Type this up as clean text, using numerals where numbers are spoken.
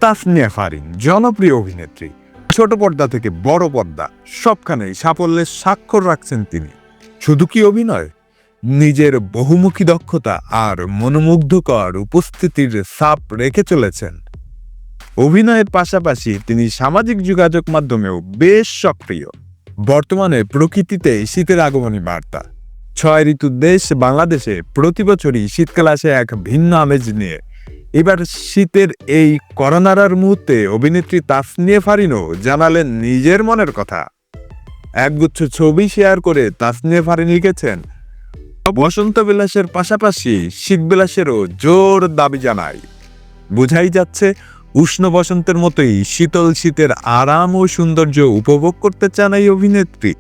তাসনিয়া ফারিন জনপ্রিয় অভিনেত্রী। ছোট পর্দা থেকে বড় পর্দা সবখানেই সাফল্যের স্বাক্ষর রাখছেন তিনি। শুধু কি অভিনয়, নিজের বহুমুখী দক্ষতা আর মনোমুগ্ধকর উপস্থিতির ছাপ রেখে চলেছেন। অভিনয়ের পাশাপাশি তিনি সামাজিক যোগাযোগ মাধ্যমেও বেশ সক্রিয়। বর্তমানে প্রকৃতিতে শীতের আগমনী বার্তা। 6 ঋতুর দেশ বাংলাদেশে প্রতি বছরই শীতকাল আসে এক ভিন্ন আমেজ নিয়ে। এবার শীতের এই করোনার মুহূর্তে অভিনেত্রী তাসনিয়া ফারিনও জানালেন নিজের মনের কথা। একগুচ্ছ ছবি শেয়ার করে তাসনিয়া ফারিন লিখেছেন, বসন্ত বিলাসের পাশাপাশি শীত বিলাসেরও জোর দাবি জানাই। বোঝাই যাচ্ছে উষ্ণ বসন্তের মতোই শীতল শীতের আরাম ও সৌন্দর্য উপভোগ করতে চান এই অভিনেত্রী।